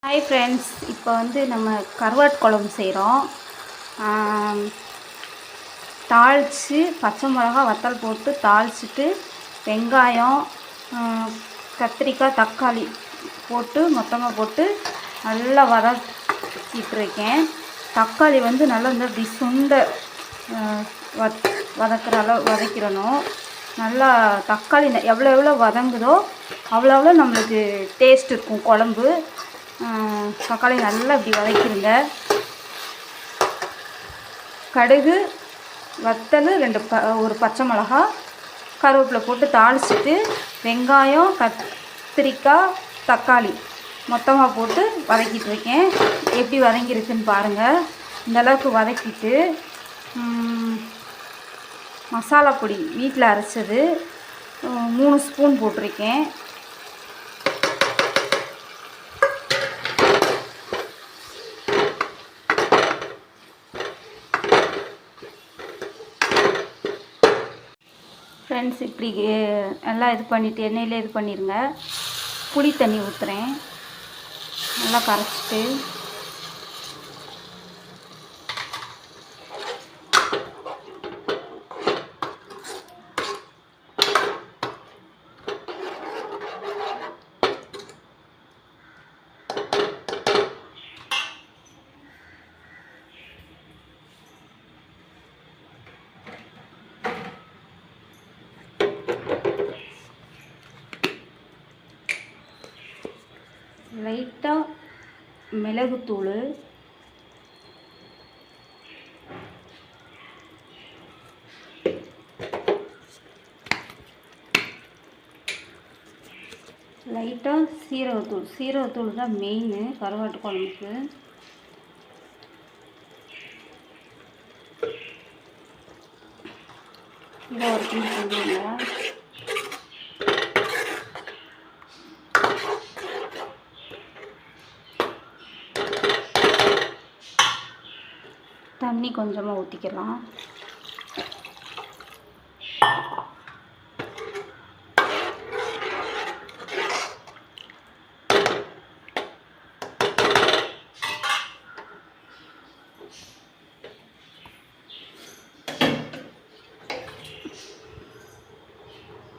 Hi friends, இப்போ நம்ம கருவாட்டு குழம்பு செய்கிறோம். தாளித்து பச்சை மிளகா வத்தல் போட்டு தாளிச்சிட்டு வெங்காயம், கத்திரிக்காய், தக்காளி போட்டு மொத்தமாக போட்டு நல்லா வதக்கிட்டுருக்கேன். தக்காளி நல்லா இப்படி சுண்டை வதக்கிற அளவு வதக்கிடணும். நல்லா தக்காளி எவ்வளோ வதங்குதோ அவ்வளோ நம்மளுக்கு டேஸ்ட் இருக்கும் குழம்பு. தக்காளி நல்லா இப்படி வதக்கிடுங்க. கடுகு, வத்தல், ஒரு பச்சை மிளகா, கருவேப்பிலை போட்டு தாளிச்சிட்டு வெங்காயம், கத்திரிக்காய், தக்காளி மொத்தமாக போட்டு வதக்கிட்டு இருக்கேன். எப்படி வதங்கியிருக்குன்னு பாருங்கள். இந்தளவுக்கு வதக்கிட்டு மசாலா பொடி வீட்டில் அரைச்சது 3 ஸ்பூன் போட்டிருக்கேன். ஃப்ரெண்ட்ஸ், இப்படி எல்லாம் இது பண்ணிவிட்டு எண்ணெயிலே இது பண்ணிடுங்க. புளி தண்ணி ஊற்றுறேன். நல்லா கரைச்சிட்டு லைட்டாக மிளகுத்தூள், லைட்டாக சீரகத்தூள் தான் மெயின் கருவாட்டு குழம்புக்கு. இதை ஒரு கிண்டி சொல்லுங்க. தண்ணி கொஞ்சமாக ஊற்றிக்கலாம்.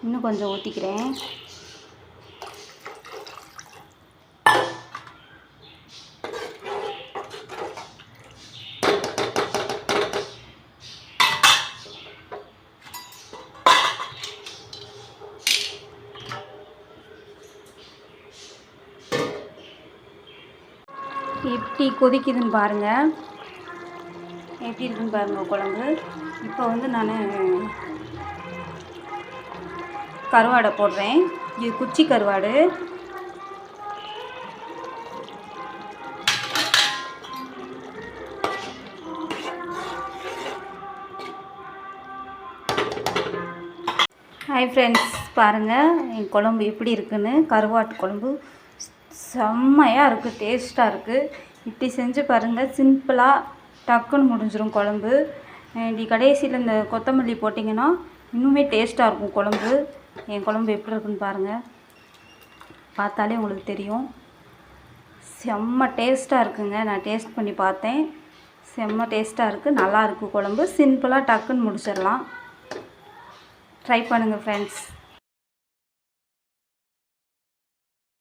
இன்னும் கொஞ்சம் ஊற்றிக்கிறேன். எப்படி கொதிக்குதுன்னு பாருங்கள். எப்படி இருக்குன்னு பாருங்கள் குழம்பு. இப்போ நான் கருவாடை போடுறேன். இது குச்சி கருவாடு. ஹாய் ஃப்ரெண்ட்ஸ், பாருங்கள் என் குழம்பு எப்படி இருக்குன்னு. கருவாட்டு குழம்பு செம்மையாக இருக்குது, டேஸ்ட்டாக இருக்குது. இப்படி செஞ்சு பாருங்கள். சிம்பிளாக டக்குன்னு முடிஞ்சிடும் குழம்பு. இப்படி கடைசியில் இந்த கொத்தமல்லி போட்டிங்கன்னா இன்னுமே டேஸ்ட்டாக இருக்கும் குழம்பு. என் குழம்பு எப்படி இருக்குன்னு பாருங்கள். பார்த்தாலே உங்களுக்கு தெரியும். செம்ம டேஸ்ட்டாக இருக்குங்க. நான் டேஸ்ட் பண்ணி பார்த்தேன். செம்ம டேஸ்ட்டாக இருக்குது, நல்லா இருக்குது குழம்பு. சிம்பிளாக டக்குன்னு முடிச்சிடலாம். ட்ரை பண்ணுங்கள் ஃப்ரெண்ட்ஸ்.